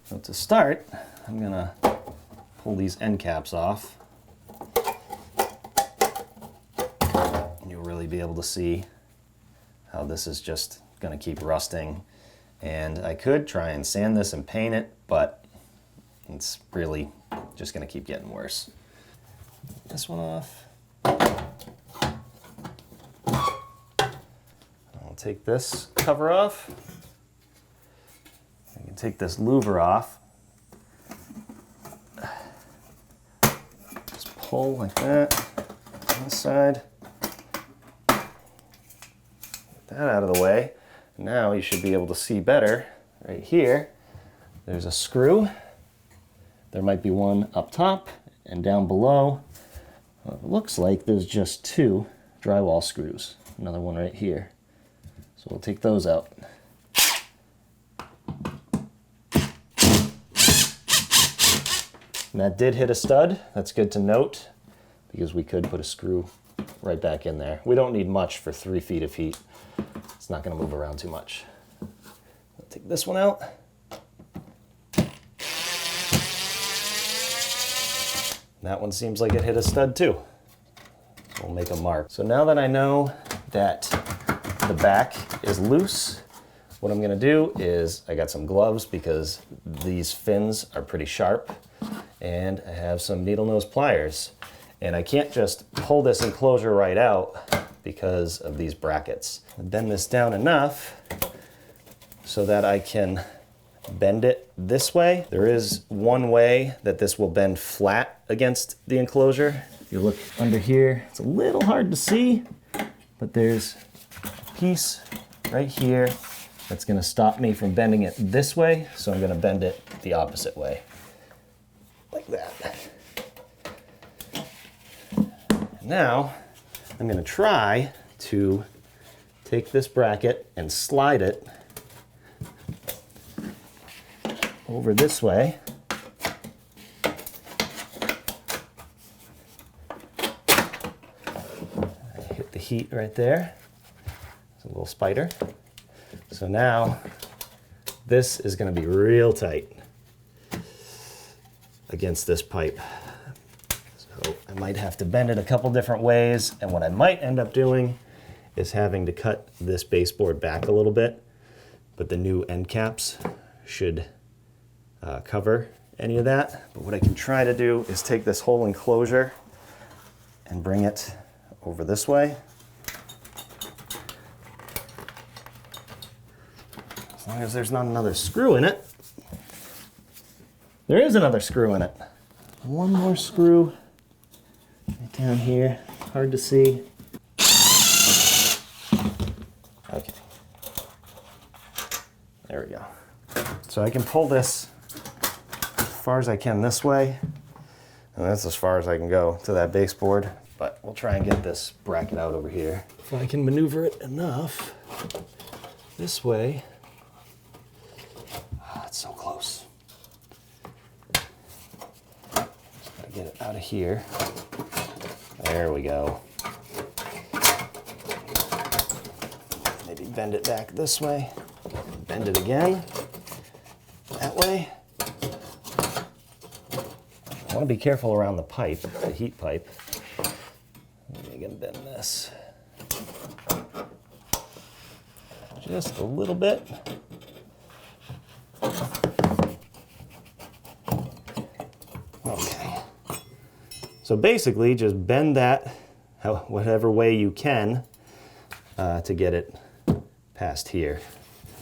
So to start, I'm gonna pull these end caps off. And you'll really be able to see how this is just gonna keep rusting. And I could try and sand this and paint it, but it's really just gonna keep getting worse. This one off. I'll take this cover off. I can take this louver off. Just pull like that on this side. Get that out of the way. Now you should be able to see better. Right here, there's a screw. There might be one up top and down below. Well, it looks like there's just 2 drywall screws. Another one right here. So we'll take those out. And that did hit a stud. That's good to note because we could put a screw right back in there. We don't need much for 3 feet of heat. It's not going to move around too much. I'll take this one out. That one seems like it hit a stud too. We'll make a mark. So now that I know that the back is loose, what I'm going to do is, I got some gloves because these fins are pretty sharp, and I have some needle nose pliers. And I can't just pull this enclosure right out because of these brackets. I bend this down enough so that I can bend it this way. There is one way that this will bend flat against the enclosure. If you look under here, it's a little hard to see, but there's a piece right here that's gonna stop me from bending it this way, so I'm gonna bend it the opposite way, like that. Now, I'm gonna try to take this bracket and slide it over this way. I hit the heat right there. It's a little spider. So now this is going to be real tight against this pipe. So I might have to bend it a couple different ways, and what I might end up doing is having to cut this baseboard back a little bit, but the new end caps should cover any of that. But what I can try to do is take this whole enclosure and bring it over this way. As long as there's not another screw in it. There is another screw in it. One more screw right down here. Hard to see. Okay. There we go. So I can pull this as far as I can this way, and that's as far as I can go to that baseboard, but we'll try and get this bracket out over here. If I can maneuver it enough this way. Oh, it's so close. Just gotta get it out of here. There we go. Maybe bend it back this way. Bend it again. That way. I want to be careful around the pipe, the heat pipe. Maybe I can bend this just a little bit. Okay. So basically, just bend that whatever way you can to get it past here,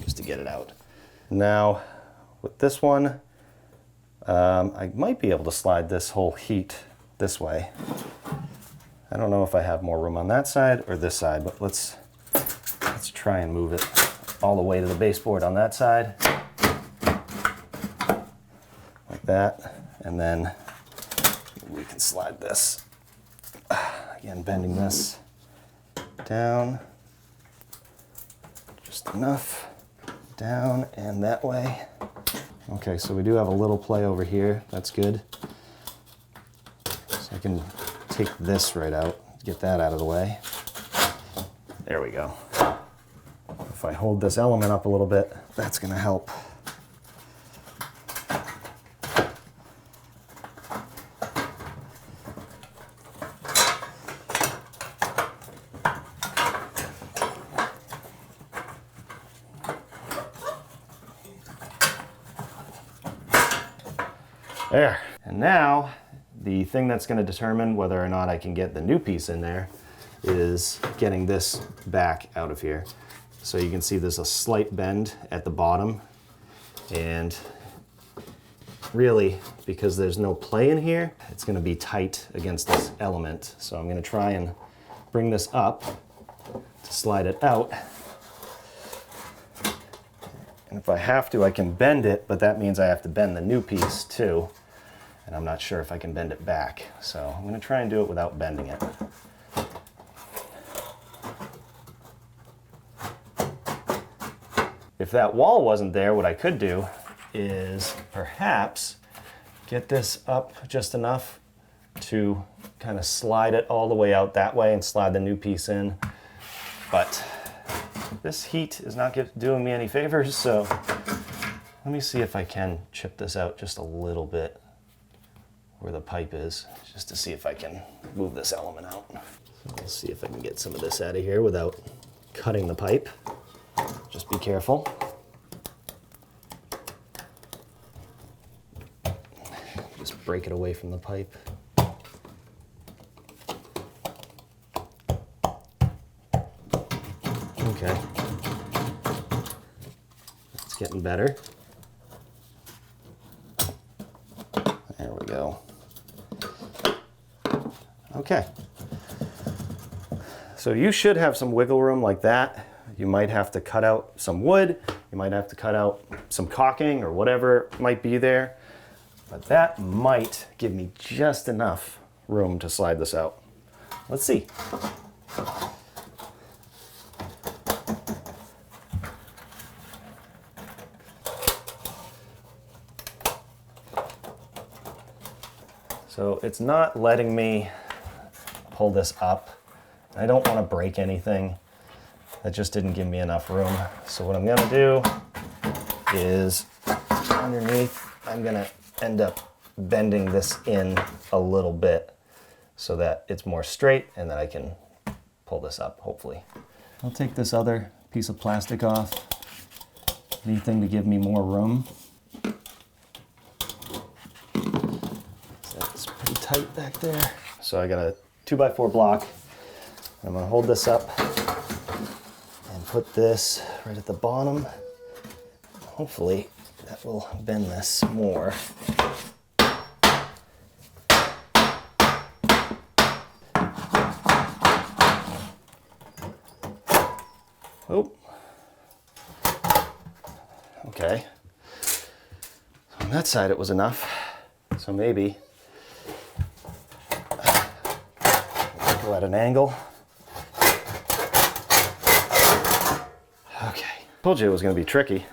just to get it out. Now, with this one, I might be able to slide this whole heat this way. I don't know if I have more room on that side or this side, but let's try and move it all the way to the baseboard on that side. Like that. And then we can slide this. Again, bending this down just enough. Down and that way. Okay, so we do have a little play over here. That's good. So I can take this right out, get that out of the way. There we go. If I hold this element up a little bit, that's going to help. There. And now, the thing that's going to determine whether or not I can get the new piece in there is getting this back out of here. So you can see there's a slight bend at the bottom, and really, because there's no play in here, it's going to be tight against this element. So I'm going to try and bring this up to slide it out. And if I have to, I can bend it, but that means I have to bend the new piece too. And I'm not sure if I can bend it back. So I'm going to try and do it without bending it. If that wall wasn't there, what I could do is perhaps get this up just enough to kind of slide it all the way out that way and slide the new piece in. But this heat is not doing me any favors, so let me see if I can chip this out just a little bit where the pipe is, just to see if I can move this element out. So let's see if I can get some of this out of here without cutting the pipe. Just be careful. Just break it away from the pipe. Okay. It's getting better. There we go. Okay. So you should have some wiggle room like that. You might have to cut out some wood. You might have to cut out some caulking or whatever might be there. But that might give me just enough room to slide this out. Let's see. So it's not letting me pull this up. I don't want to break anything. That just didn't give me enough room. So what I'm gonna do is underneath, I'm gonna end up bending this in a little bit so that it's more straight and then I can pull this up, hopefully. I'll take this other piece of plastic off. Anything to give me more room. That's pretty tight back there. So I got a 2x4 block. I'm gonna hold this up and put this right at the bottom. Hopefully that will bend this more. Oh. Okay. On that side it was enough. So maybe go at an angle. Okay. Told you it was going to be tricky.